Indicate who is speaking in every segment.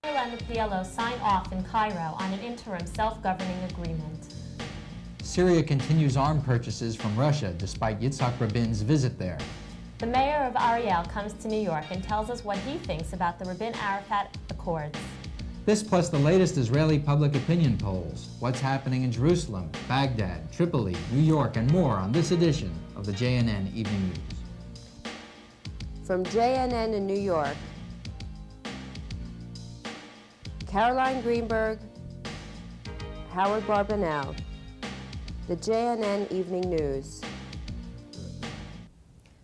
Speaker 1: Israel and the PLO sign off in Cairo on an interim self-governing agreement.
Speaker 2: Syria continues arm purchases from Russia despite Yitzhak Rabin's visit there.
Speaker 1: The mayor of Ariel comes to New York and tells us what he thinks about the Rabin-Arafat Accords.
Speaker 2: This plus the latest Israeli public opinion polls, what's happening in Jerusalem, Baghdad, Tripoli, New York, and more on this edition of the JNN Evening News.
Speaker 3: From JNN in New York, Caroline Greenberg, Howard Barbanel, the JNN Evening News.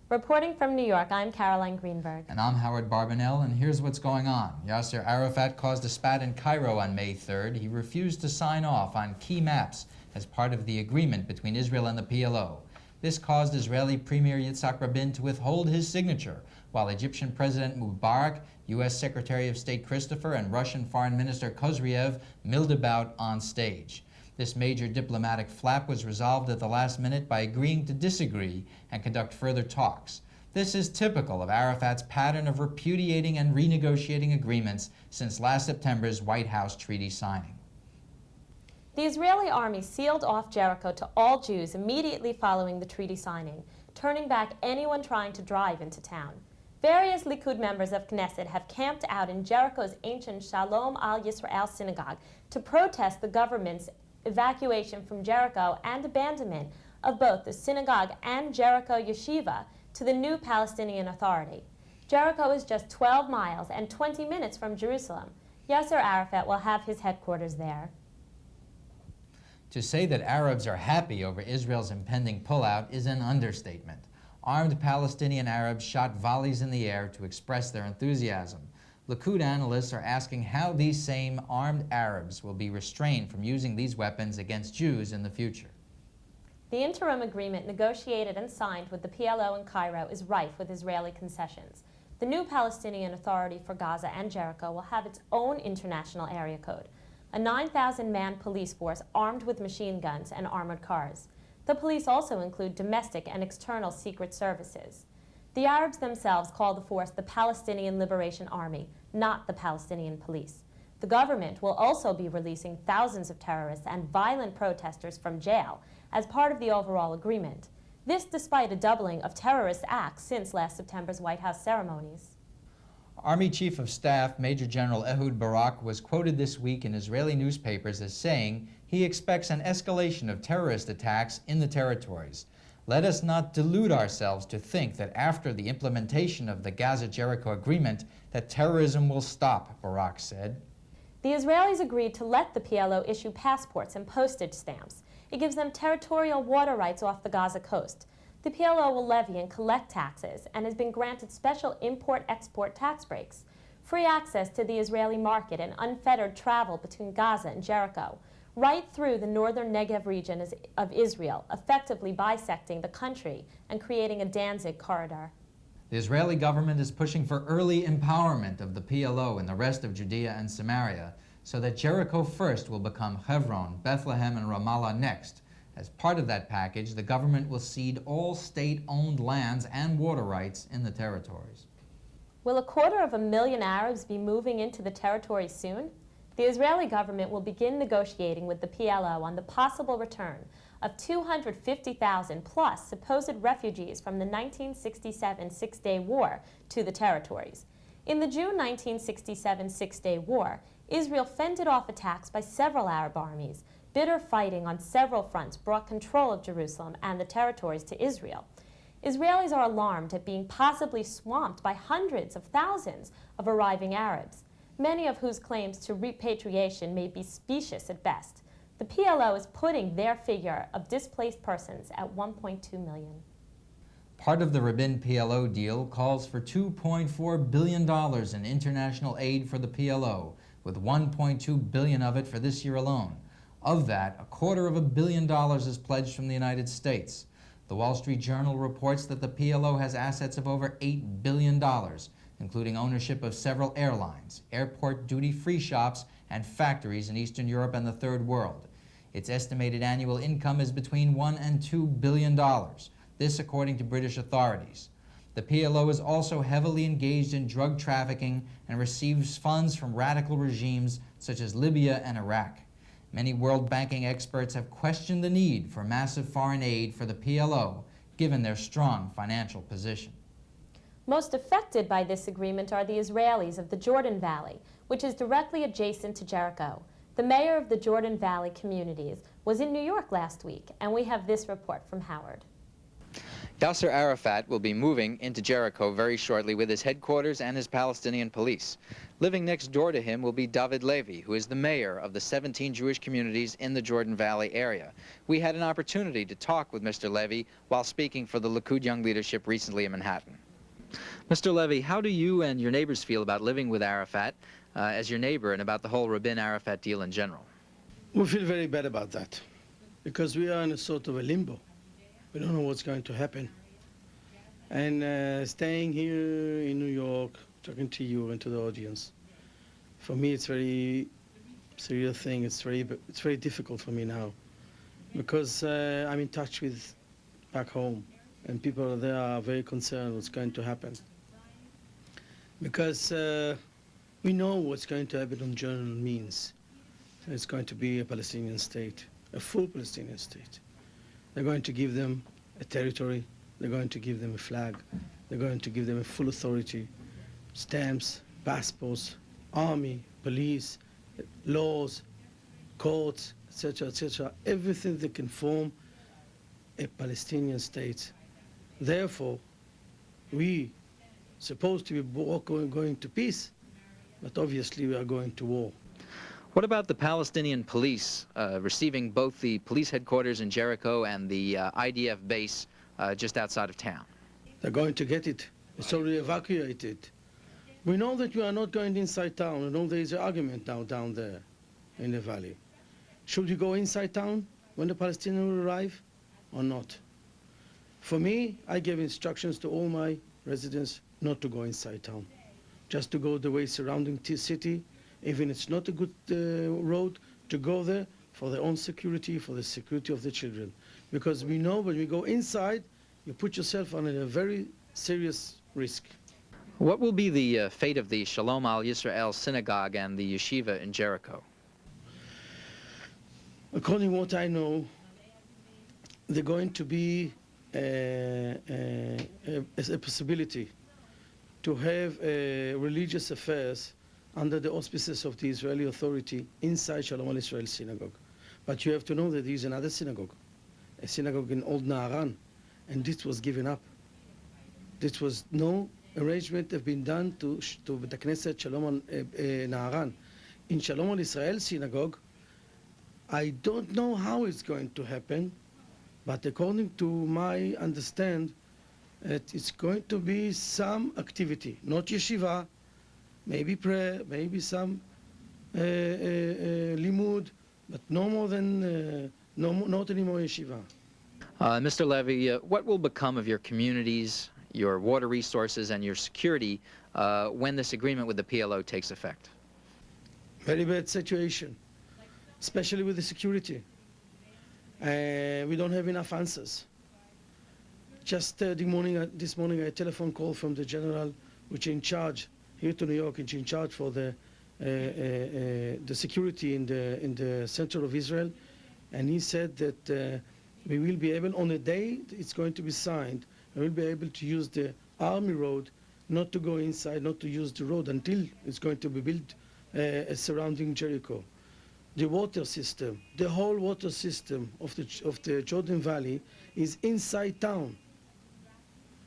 Speaker 1: Reporting from New York, I'm Caroline Greenberg.
Speaker 2: And I'm Howard Barbanel, and here's what's going on. Yasser Arafat caused a spat in Cairo on May 3rd. He refused to sign off on key maps as part of the agreement between Israel and the PLO. This caused Israeli Premier Yitzhak Rabin to withhold his signature, while Egyptian President Mubarak, U.S. Secretary of State Christopher, and Russian Foreign Minister Kozyriev milled about on stage. This major diplomatic flap was resolved at the last minute by agreeing to disagree and conduct further talks. This is typical of Arafat's pattern of repudiating and renegotiating agreements since last September's White House treaty signing.
Speaker 1: The Israeli army sealed off Jericho to all Jews immediately following the treaty signing, turning back anyone trying to drive into town. Various Likud members of Knesset have camped out in Jericho's ancient Shalom al-Yisrael synagogue to protest the government's evacuation from Jericho and abandonment of both the synagogue and Jericho Yeshiva to the new Palestinian Authority. Jericho is just 12 miles and 20 minutes from Jerusalem. Yasser Arafat will have his headquarters there.
Speaker 2: To say that Arabs are happy over Israel's impending pullout is an understatement. Armed Palestinian Arabs shot volleys in the air to express their enthusiasm. Likud analysts are asking how these same armed Arabs will be restrained from using these weapons against Jews in the future.
Speaker 1: The interim agreement negotiated and signed with the PLO in Cairo is rife with Israeli concessions. The new Palestinian Authority for Gaza and Jericho will have its own international area code, a 9,000-man police force armed with machine guns and armored cars. The police also include domestic and external secret services. The Arabs themselves call the force the Palestinian Liberation Army, not the Palestinian Police. The government will also be releasing thousands of terrorists and violent protesters from jail as part of the overall agreement. This despite a doubling of terrorist acts since last September's White House ceremonies.
Speaker 2: Army Chief of Staff Major General Ehud Barak was quoted this week in Israeli newspapers as saying he expects an escalation of terrorist attacks in the territories. Let us not delude ourselves to think that after the implementation of the Gaza-Jericho agreement that terrorism will stop, Barak said.
Speaker 1: The Israelis agreed to let the PLO issue passports and postage stamps. It gives them territorial water rights off the Gaza coast. The PLO will levy and collect taxes and has been granted special import-export tax breaks, free access to the Israeli market, and unfettered travel between Gaza and Jericho, right through the northern Negev region of Israel, effectively bisecting the country and creating a Danzig corridor.
Speaker 2: The Israeli government is pushing for early empowerment of the PLO in the rest of Judea and Samaria, so that Jericho first will become Hebron, Bethlehem, and Ramallah next. As part of that package, the government will cede all state-owned lands and water rights in the territories.
Speaker 1: Will 250,000 Arabs be moving into the territory soon? The Israeli government will begin negotiating with the PLO on the possible return of 250,000 plus supposed refugees from the 1967 Six-Day War to the territories. In the June 1967 Six-Day War, Israel fended off attacks by several Arab armies. Bitter fighting on several fronts brought control of Jerusalem and the territories to Israel. Israelis are alarmed at being possibly swamped by hundreds of thousands of arriving Arabs, many of whose claims to repatriation may be specious at best. The PLO is putting their figure of displaced persons at 1.2 million.
Speaker 2: Part of the Rabin PLO deal calls for $2.4 billion in international aid for the PLO, with $1.2 billion of it for this year alone. Of that, $250 million is pledged from the United States. The Wall Street Journal reports that the PLO has assets of over $8 billion, including ownership of several airlines, airport duty-free shops, and factories in Eastern Europe and the Third World. Its estimated annual income is between $1 and $2 billion. This according to British authorities. The PLO is also heavily engaged in drug trafficking and receives funds from radical regimes such as Libya and Iraq. Many world banking experts have questioned the need for massive foreign aid for the PLO, given their strong financial position.
Speaker 1: Most affected by this agreement are the Israelis of the Jordan Valley, which is directly adjacent to Jericho. The mayor of the Jordan Valley communities was in New York last week, and we have this report from Howard.
Speaker 2: Yasser Arafat will be moving into Jericho very shortly with his headquarters and his Palestinian police. Living next door to him will be David Levy, who is the mayor of the 17 Jewish communities in the Jordan Valley area. We had an opportunity to talk with Mr. Levy while speaking for the Likud Young Leadership recently in Manhattan. Mr. Levy, how do you and your neighbors feel about living with Arafat as your neighbor and about the whole Rabin-Arafat deal in general?
Speaker 4: We feel very bad about that because we are in a sort of a limbo. We don't know what's going to happen. And staying here in New York, talking to you and to the audience, for me it's very serious thing. It's very difficult for me now because I'm in touch with back home, and people there are very concerned what's going to happen. Because we know what's going to happen on Jordan means. It's going to be a Palestinian state, a full Palestinian state. They're going to give them a territory, they're going to give them a flag, they're going to give them a full authority, stamps, passports, army, police, laws, courts, etc., etc., everything that can form a Palestinian state. Therefore, we supposed to be going to peace, but obviously we are going to war.
Speaker 2: What about the Palestinian police receiving both the police headquarters in Jericho and the IDF base just outside of town?
Speaker 4: They're going to get it. It's already evacuated. We know that you are not going inside town. We know there is an argument now down there in the valley. Should you go inside town when the Palestinians will arrive or not? For me, I gave instructions to all my residents not to go inside town, just to go the way surrounding the city, even it's not a good road, to go there for their own security, for the security of the children. Because we know when we go inside, you put yourself on a very serious risk.
Speaker 2: What will be the fate of the Shalom Al Yisrael synagogue and the yeshiva in Jericho?
Speaker 4: According to what I know, they're going to be a possibility to have religious affairs under the auspices of the Israeli Authority inside Shalom Al Yisrael synagogue. But you have to know that there is another synagogue, a synagogue in Old Naharan, and this was given up. This was no arrangement have been done to the Knesset Shalom Al Naharan. In Shalom Al Yisrael synagogue, I don't know how it's going to happen, but according to my understand, it's going to be some activity, not yeshiva, maybe prayer, maybe some limud, but no more than, not any more yeshiva.
Speaker 2: Mr. Levy, what will become of your communities, your water resources, and your security when this agreement with the PLO takes effect?
Speaker 4: Very bad situation, especially with the security. We don't have enough answers. Just this morning, I had a telephone call from the general, which is in charge here to New York, which is in charge for the security in the center of Israel, and he said that we will be able, on the day it's going to be signed, we will be able to use the army road, not to go inside, not to use the road until it's going to be built surrounding Jericho. The water system, the whole water system of the Jordan Valley is inside town.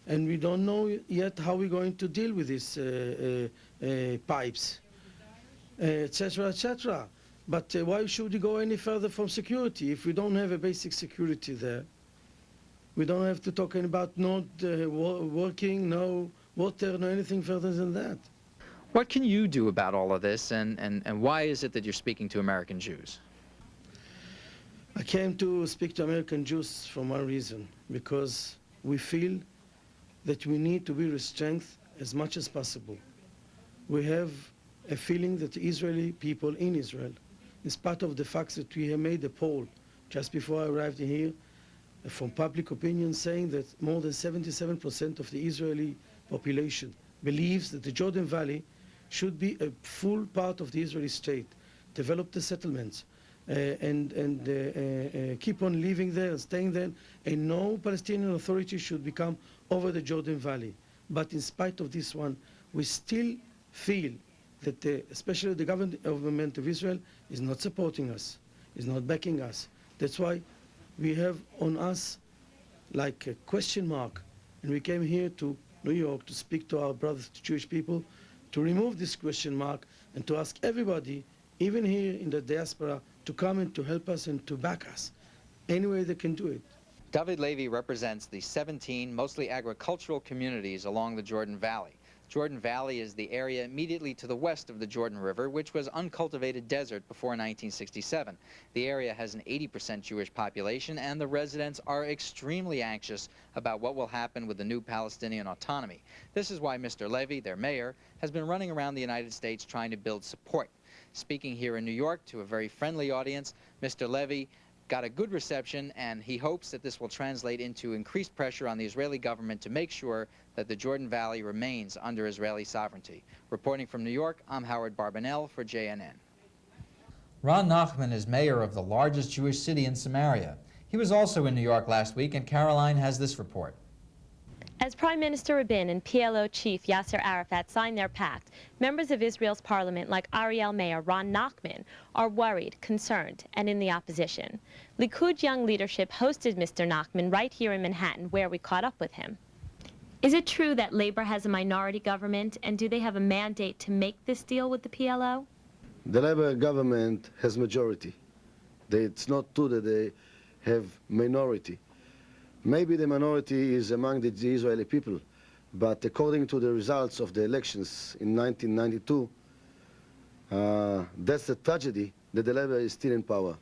Speaker 4: And we don't know yet how we're going to deal with these pipes, etc., etc. But why should we go any further from security if we don't have a basic security there? We don't have to talk about not working, no water, no anything further than that.
Speaker 2: What can you do about all of this, and why is it that you're speaking to American Jews?
Speaker 4: I came to speak to American Jews for one reason, because we feel that we need to be restrained as much as possible. We have a feeling that the Israeli people in Israel, in spite of the fact that we have made a poll just before I arrived here, from public opinion saying that more than 77% of the Israeli population believes that the Jordan Valley should be a full part of the Israeli state, develop the settlements, and keep on living there and staying there, and no Palestinian authority should become over the Jordan Valley. But in spite of this one, we still feel that especially the government of Israel is not supporting us, is not backing us. That's why we have on us like a question mark, and we came here to New York to speak to our brothers, the Jewish people, to remove this question mark and to ask everybody, even here in the diaspora, to come and to help us and to back us any way they can do it.
Speaker 2: David Levy represents the 17 mostly agricultural communities along the Jordan Valley. Jordan Valley is the area immediately to the west of the Jordan River, which was uncultivated desert before 1967. The area has an 80% Jewish population, and the residents are extremely anxious about what will happen with the new Palestinian autonomy. This is why Mr. Levy, their mayor, has been running around the United States trying to build support. Speaking here in New York to a very friendly audience, Mr. Levy got a good reception, and he hopes that this will translate into increased pressure on the Israeli government to make sure that the Jordan Valley remains under Israeli sovereignty. Reporting from New York, I'm Howard Barbanel for JNN. Ron Nachman is mayor of the largest Jewish city in Samaria. He was also in New York last week, and Caroline has this report.
Speaker 1: As Prime Minister Rabin and PLO chief Yasser Arafat signed their pact, members of Israel's parliament like Ariel Mayor Ron Nachman are worried, concerned, and in the opposition. Likud Young Leadership hosted Mr. Nachman right here in Manhattan, where we caught up with him. Is it true that Labor has a minority government, and do they have a mandate to make this deal with the PLO?
Speaker 5: The Labor government has majority. It's not true that they have minority. Maybe the minority is among the Israeli people, but according to the results of the elections in 1992, that's a tragedy that the Levy is still in power.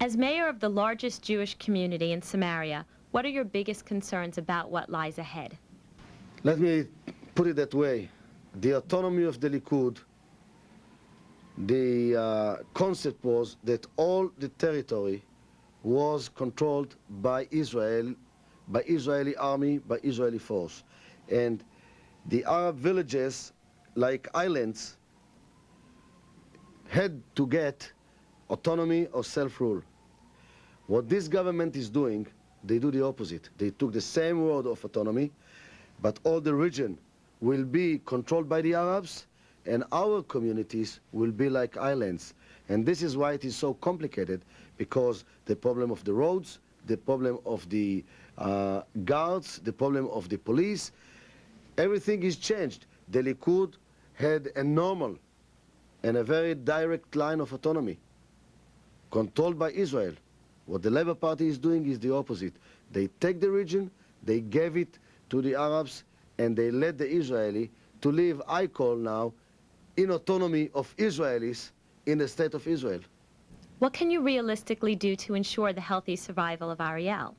Speaker 1: As mayor of the largest Jewish community in Samaria, what are your biggest concerns about what lies ahead?
Speaker 5: Let me put it that way. The autonomy of the Likud, the concept was that all the territory was controlled by Israel, by Israeli army, by Israeli force. And the Arab villages, like islands, had to get autonomy or self-rule. What this government is doing, they do the opposite. They took the same word of autonomy, but all the region will be controlled by the Arabs, and our communities will be like islands. And this is why it is so complicated, because the problem of the roads, the problem of the guards, the problem of the police, everything is changed. The Likud had a normal and a very direct line of autonomy, controlled by Israel. What the Labour Party is doing is the opposite. They take the region, they gave it to the Arabs, and they let the Israeli to live, I call now, in autonomy of Israelis in the state of Israel.
Speaker 1: What can you realistically do to ensure the healthy survival of Ariel?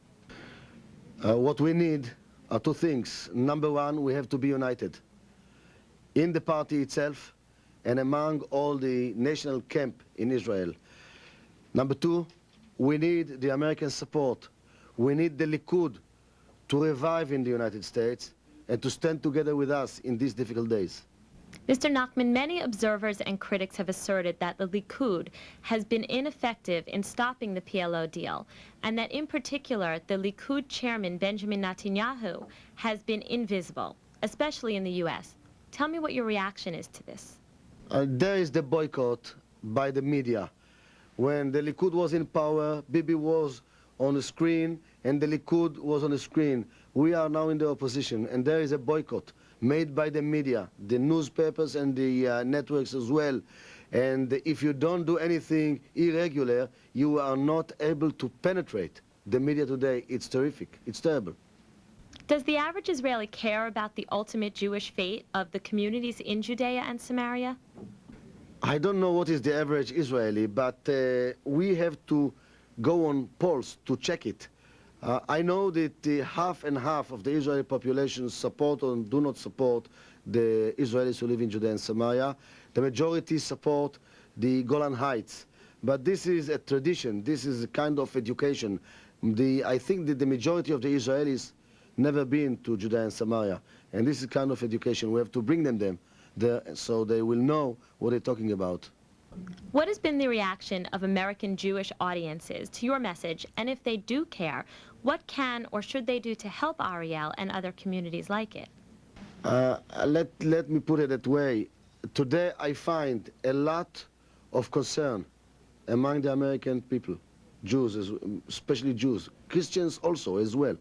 Speaker 5: What we need are two things. Number one, we have to be united in the party itself and among all the national camp in Israel. Number two, we need the American support. We need the Likud to revive in the United States and to stand together with us in these difficult days.
Speaker 1: Mr. Nachman, many observers and critics have asserted that the Likud has been ineffective in stopping the PLO deal, and that in particular, the Likud chairman, Benjamin Netanyahu, has been invisible, especially in the U.S. Tell me what your reaction is to this.
Speaker 5: There is the boycott by the media. When the Likud was in power, Bibi was on the screen, and the Likud was on the screen. We are now in the opposition, and there is a boycott made by the media, the newspapers and the networks as well. And if you don't do anything irregular, you are not able to penetrate the media today. It's terrific. It's terrible.
Speaker 1: Does the average Israeli care about the ultimate Jewish fate of the communities in Judea and Samaria?
Speaker 5: I don't know what is the average Israeli, but we have to go on polls to check it. I know that half and half of the Israeli population support or do not support the Israelis who live in Judea and Samaria. The majority support the Golan Heights. But this is a tradition. This is a kind of education. I think that the majority of the Israelis never been to Judea and Samaria, and this is kind of education. We have to bring them there so they will know what they're talking about.
Speaker 1: What has been the reaction of American Jewish audiences to your message, and if they do care, what can or should they do to help Ariel and other communities like it?
Speaker 5: Let me put it that way. Today I find a lot of concern among the American people, Jews, especially Jews, Christians also as well.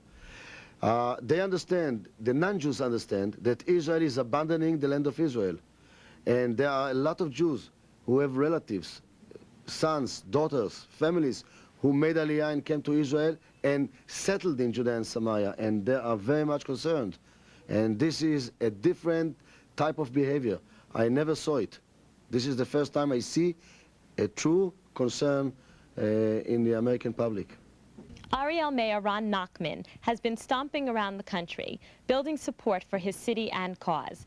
Speaker 5: They understand, the non-Jews understand, that Israel is abandoning the land of Israel. And there are a lot of Jews who have relatives, sons, daughters, families, who made Aliyah and came to Israel and settled in Judea and Samaria, and they are very much concerned. And this is a different type of behavior. I never saw it. This is the first time I see a true concern in the American public.
Speaker 1: Ariel Mayor Ron Nachman has been stomping around the country, building support for his city and cause.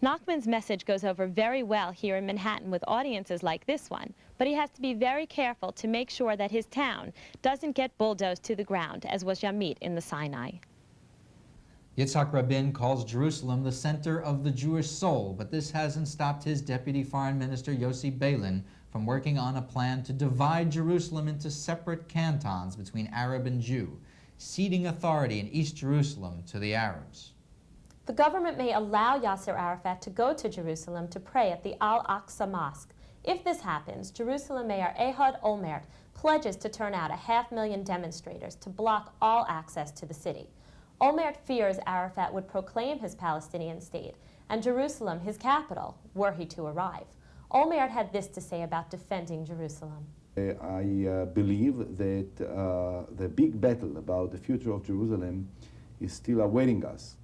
Speaker 1: Nachman's message goes over very well here in Manhattan with audiences like this one, but he has to be very careful to make sure that his town doesn't get bulldozed to the ground, as was Yamit in the Sinai.
Speaker 2: Yitzhak Rabin calls Jerusalem the center of the Jewish soul, but this hasn't stopped his deputy foreign minister Yossi Beilin from working on a plan to divide Jerusalem into separate cantons between Arab and Jew, ceding authority in East Jerusalem to the Arabs.
Speaker 1: The government may allow Yasser Arafat to go to Jerusalem to pray at the Al-Aqsa Mosque. If this happens, Jerusalem Mayor Ehud Olmert pledges to turn out 500,000 demonstrators to block all access to the city. Olmert fears Arafat would proclaim his Palestinian state and Jerusalem his capital were he to arrive. Olmert had this to say about defending Jerusalem.
Speaker 6: I believe that the big battle about the future of Jerusalem is still awaiting us,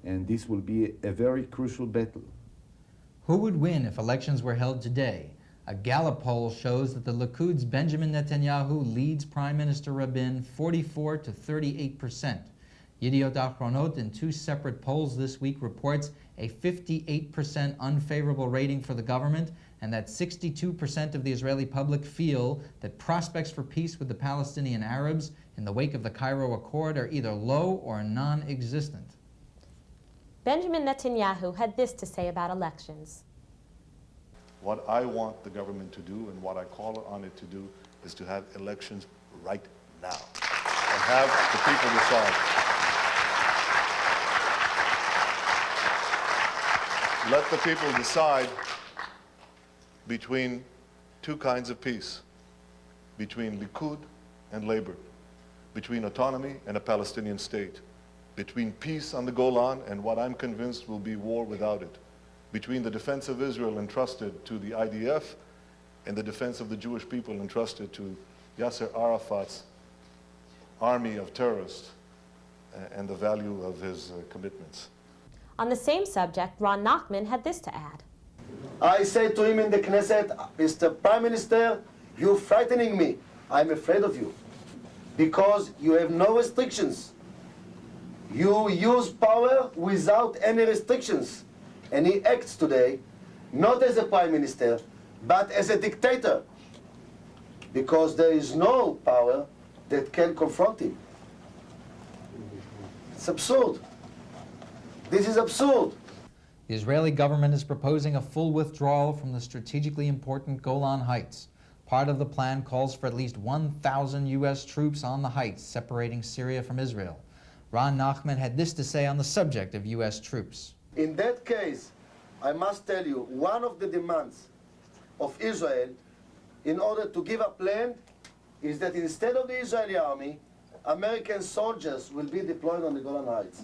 Speaker 6: and this will be a very crucial battle.
Speaker 2: Who would win if elections were held today? A Gallup poll shows that the Likud's Benjamin Netanyahu leads Prime Minister Rabin 44 to 38%. Yediot Achronot, in two separate polls this week, reports a 58% unfavorable rating for the government, and that 62% of the Israeli public feel that prospects for peace with the Palestinian Arabs in the wake of the Cairo Accord are either low or non-existent.
Speaker 1: Benjamin Netanyahu had this to say about elections.
Speaker 7: What I want the government to do and what I call on it to do is to have elections right now and have the people decide. Let the people decide between two kinds of peace, between Likud and Labor, between autonomy and a Palestinian state, between peace on the Golan and what I'm convinced will be war without it, between the defense of Israel entrusted to the IDF and the defense of the Jewish people entrusted to Yasser Arafat's army of terrorists and the value of his commitments.
Speaker 1: On the same subject, Ron Nachman had this to add.
Speaker 5: I say to him in the Knesset, Mr. Prime Minister, you're frightening me. I'm afraid of you because you have no restrictions. You use power without any restrictions. And he acts today not as a prime minister, but as a dictator, because there is no power that can confront him. It's absurd. This is absurd.
Speaker 2: The Israeli government is proposing a full withdrawal from the strategically important Golan Heights. Part of the plan calls for at least 1,000 U.S. troops on the heights, separating Syria from Israel. Ron Nachman had this to say on the subject of U.S. troops.
Speaker 5: In that case, I must tell you, one of the demands of Israel in order to give up land is that instead of the Israeli army, American soldiers will be deployed on the Golan Heights.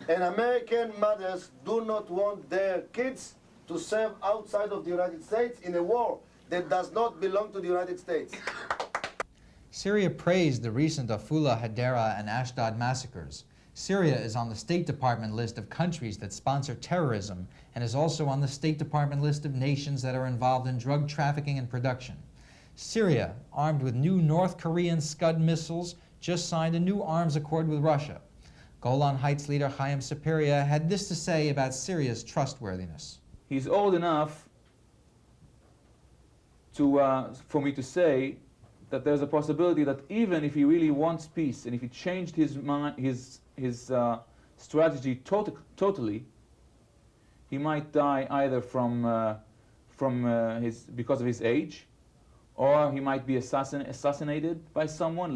Speaker 5: And American mothers do not want their kids to serve outside of the United States in a war that does not belong to the United States.
Speaker 2: Syria praised the recent Afula, Hadera, and Ashdod massacres. Syria is on the State Department list of countries that sponsor terrorism and is also on the State Department list of nations that are involved in drug trafficking and production. Syria, armed with new North Korean Scud missiles, just signed a new arms accord with Russia. Golan Heights leader Chaim Saperia had this to say about Syria's trustworthiness.
Speaker 8: He's old enough for me to say that there's a possibility that even if he really wants peace and if he changed his mind, his strategy totally, he might die either because of his age, or he might be assassinated by someone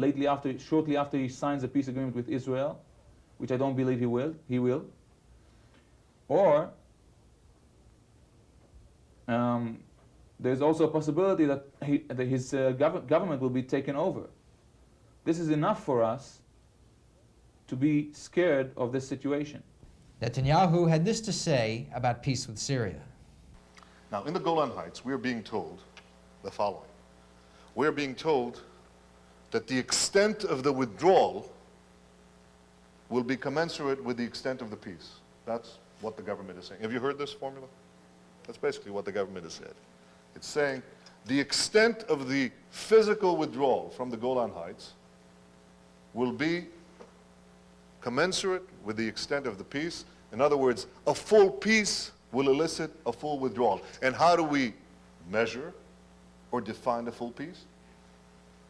Speaker 8: shortly after he signs a peace agreement with Israel, which I don't believe he will. Or there's also a possibility that his government will be taken over. This is enough for us to be scared of this situation.
Speaker 2: Netanyahu had this to say about peace with Syria.
Speaker 7: Now, in the Golan Heights, we're being told the following. We're being told that the extent of the withdrawal will be commensurate with the extent of the peace. That's what the government is saying. Have you heard this formula? That's basically what the government has said. It's saying the extent of the physical withdrawal from the Golan Heights will be commensurate with the extent of the peace. In other words, a full peace will elicit a full withdrawal. And how do we measure or define a full peace?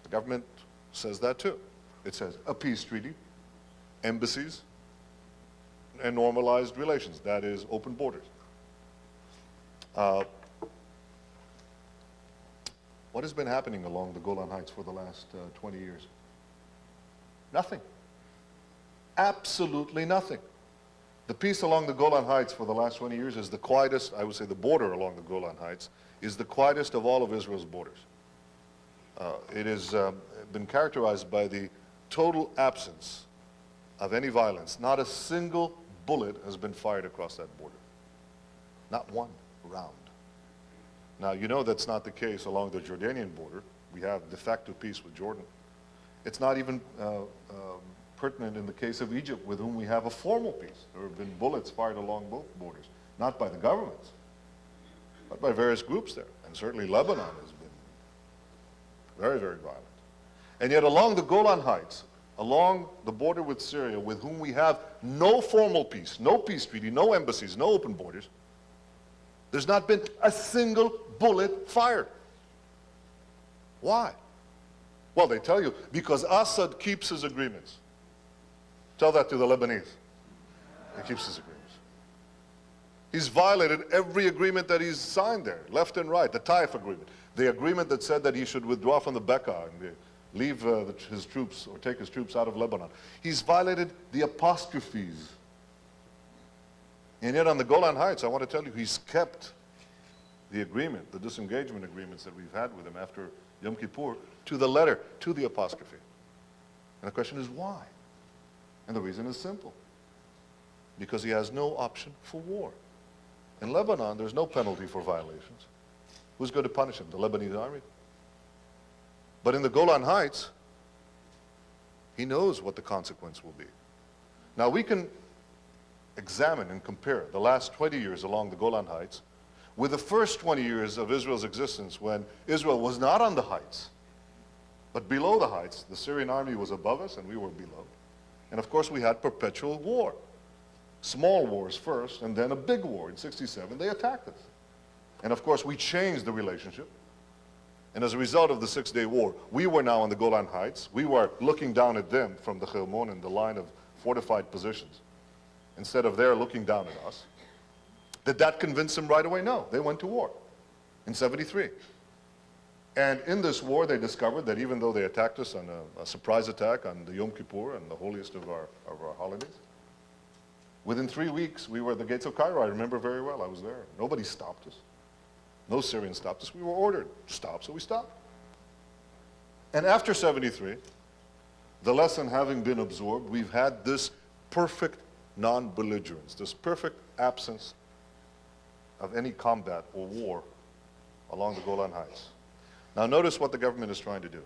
Speaker 7: The government says that too. It says a peace treaty, embassies, and normalized relations. That is open borders. What has been happening along the Golan Heights for the last 20 years? Nothing. Absolutely nothing. The peace along the Golan Heights for the last 20 years is the quietest, I would say the border along the Golan Heights is the quietest of all of Israel's borders. It has been characterized by the total absence of any violence. Not a single bullet has been fired across that border. Not one round. Now, you know that's not the case along the Jordanian border. We have de facto peace with Jordan. It's not even pertinent in the case of Egypt, with whom we have a formal peace. There have been bullets fired along both borders, not by the governments, but by various groups there. And certainly Lebanon has been very, very violent. And yet along the Golan Heights, along the border with Syria, with whom we have no formal peace, no peace treaty, no embassies, no open borders, there's not been a single bullet fired. Why? Well, they tell you, because Assad keeps his agreements. Tell that to the Lebanese. He keeps his agreements. He's violated every agreement that he's signed there, left and right. The Taif agreement, the agreement that said that he should withdraw from the Bekaa and leave his troops or take his troops out of Lebanon. He's violated the apostrophes. And yet on the Golan Heights, I want to tell you, he's kept the agreement, the disengagement agreements that we've had with him after Yom Kippur, to the letter, to the apostrophe. And the question is why? And the reason is simple. Because he has no option for war. In Lebanon, there's no penalty for violations. Who's going to punish him? The Lebanese army? But in the Golan Heights, he knows what the consequence will be. Now we can examine and compare the last 20 years along the Golan Heights with the first 20 years of Israel's existence, when Israel was not on the heights, but below the heights. The Syrian army was above us and we were below. And of course we had perpetual war. Small wars first, and then a big war in '67. They attacked us. And of course we changed the relationship. And as a result of the Six-Day War, we were now on the Golan Heights. We were looking down at them from the Hermon and the line of fortified positions, instead of their looking down at us. Did that convince them right away? No. They went to war in '73. And in this war, they discovered that even though they attacked us on a surprise attack on the Yom Kippur and the holiest of our holidays, within 3 weeks, we were at the gates of Cairo. I remember very well. I was there. Nobody stopped us. No Syrian stopped us. We were ordered to stop, so we stopped. And after '73, the lesson having been absorbed, we've had this perfect non-belligerence, this perfect absence of any combat or war along the Golan Heights. Now notice what the government is trying to do.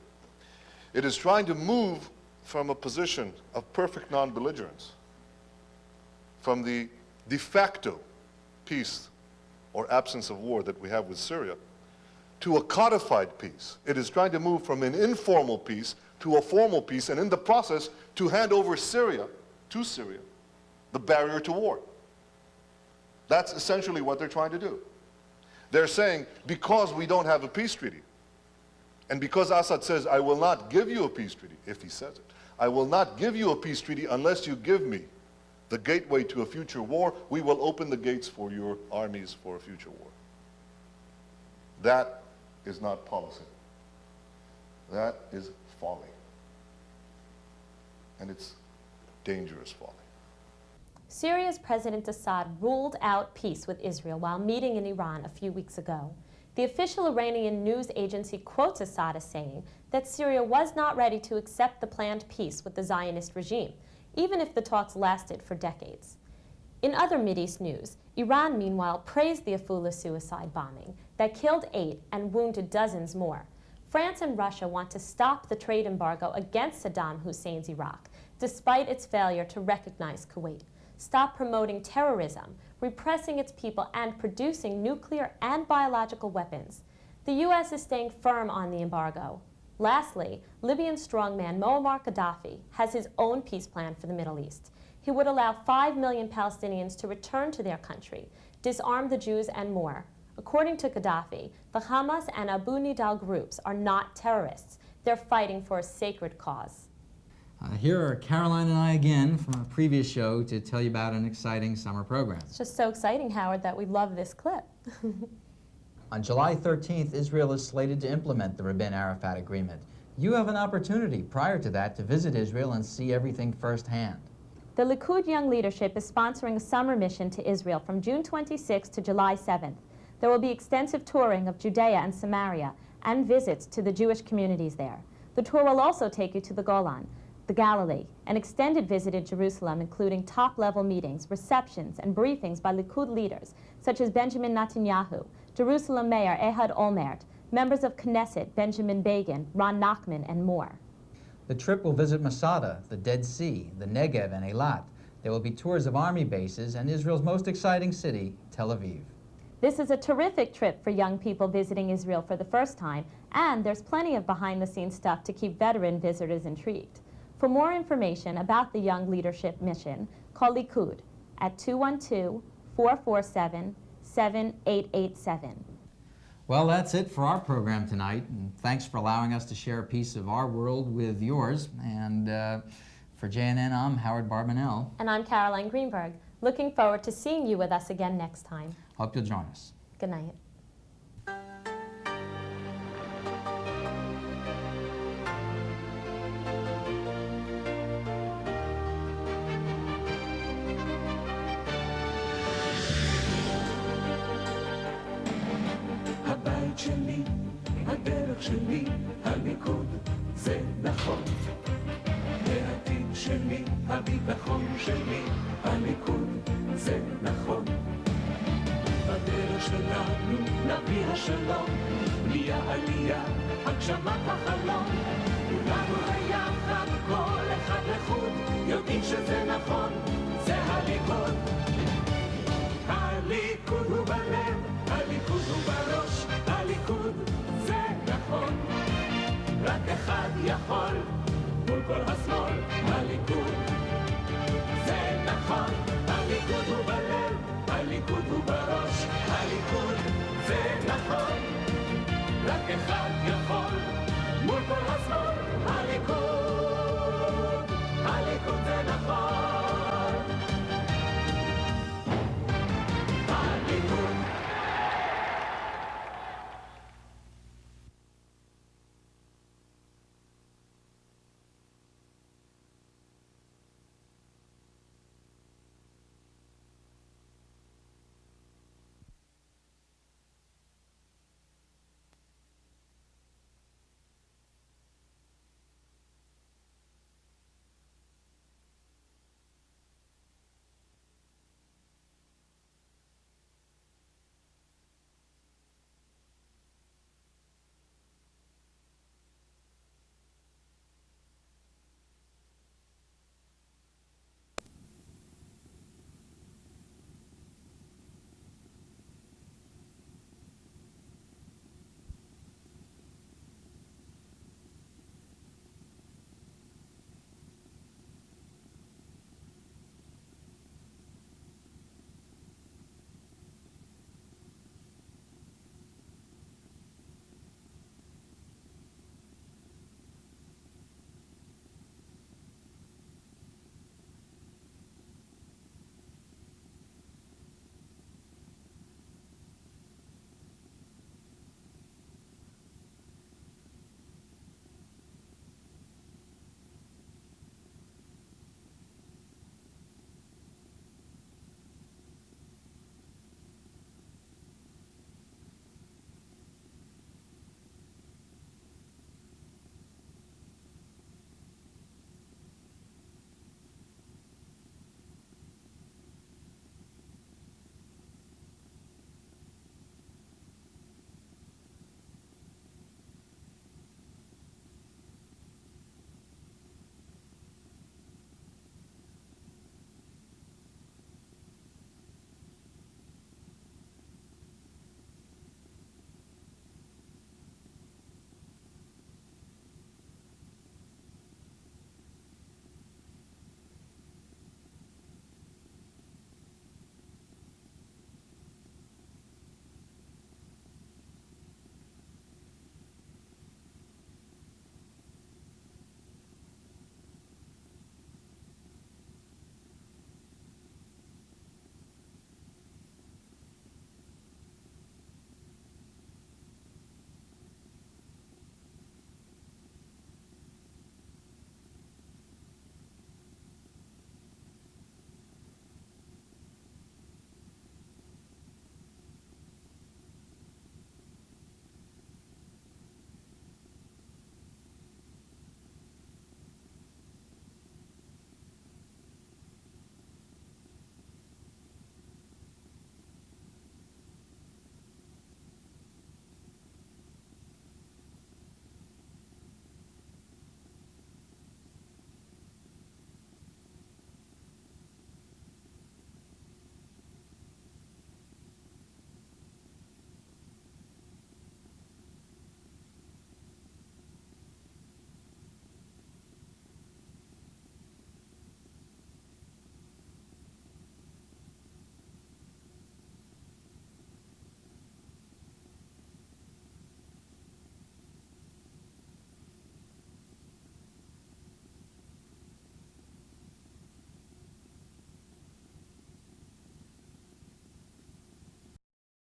Speaker 7: It is trying to move from a position of perfect non-belligerence, from the de facto peace or absence of war that we have with Syria, to a codified peace. It is trying to move from an informal peace to a formal peace, and in the process to hand over Syria, to Syria, the barrier to war. That's essentially what they're trying to do. They're saying, because we don't have a peace treaty, And because Assad says, I will not give you a peace treaty, if he says it, I will not give you a peace treaty unless you give me the gateway to a future war, we will open the gates for your armies for a future war. That is not policy. That is folly. And it's dangerous folly.
Speaker 1: Syria's President Assad ruled out peace with Israel while meeting in Iran a few weeks ago. The official Iranian news agency quotes Assad as saying that Syria was not ready to accept the planned peace with the Zionist regime, even if the talks lasted for decades. In other Mideast news, Iran meanwhile praised the Afula suicide bombing that killed 8 and wounded dozens more. France and Russia want to stop the trade embargo against Saddam Hussein's Iraq, despite its failure to recognize Kuwait, stop promoting terrorism, repressing its people, and producing nuclear and biological weapons. The U.S. is staying firm on the embargo. Lastly, Libyan strongman Muammar Gaddafi has his own peace plan for the Middle East. He would allow 5 million Palestinians to return to their country, disarm the Jews, and more. According to Gaddafi, the Hamas and Abu Nidal groups are not terrorists. They're fighting for a sacred cause.
Speaker 2: Here are Caroline and I again from a previous show to tell you about an exciting summer program.
Speaker 1: It's just so exciting, Howard, that we love this clip.
Speaker 2: On July 13th, Israel is slated to implement the Rabin-Arafat agreement. You have an opportunity prior to that to visit Israel and see everything firsthand.
Speaker 1: The Likud Young Leadership is sponsoring a summer mission to Israel from June 26th to July 7th. There will be extensive touring of Judea and Samaria and visits to the Jewish communities there. The tour will also take you to the Golan, the Galilee, an extended visit in Jerusalem including top-level meetings, receptions, and briefings by Likud leaders such as Benjamin Netanyahu, Jerusalem Mayor Ehud Olmert, members of Knesset Benjamin Begin, Ron Nachman, and more.
Speaker 2: The trip will visit Masada, the Dead Sea, the Negev, and Eilat. There will be tours of army bases and Israel's most exciting city, Tel Aviv.
Speaker 1: This is a terrific trip for young people visiting Israel for the first time, and there's plenty of behind-the-scenes stuff to keep veteran visitors intrigued. For more information about the Young Leadership Mission, call Likud at 212-447-7887.
Speaker 2: Well, that's it for our program tonight, and thanks for allowing us to share a piece of our world with yours. And for JNN, I'm Howard Barbanel.
Speaker 1: And I'm Caroline Greenberg. Looking forward to seeing you with us again next time.
Speaker 2: Hope you'll join us.
Speaker 1: Good night.
Speaker 9: הבית שלי, הדרך שלי, הליכוד זה נכון. העתיד שלי, הביטחון שלי, הליכוד זה נכון. בדרך שלנו נביא השלום, בנייה עלייה, הגשמת החלום. כולנו ביחד, כל אחד לחוד, יודעים שזה נכון, זה הליכוד. הליכוד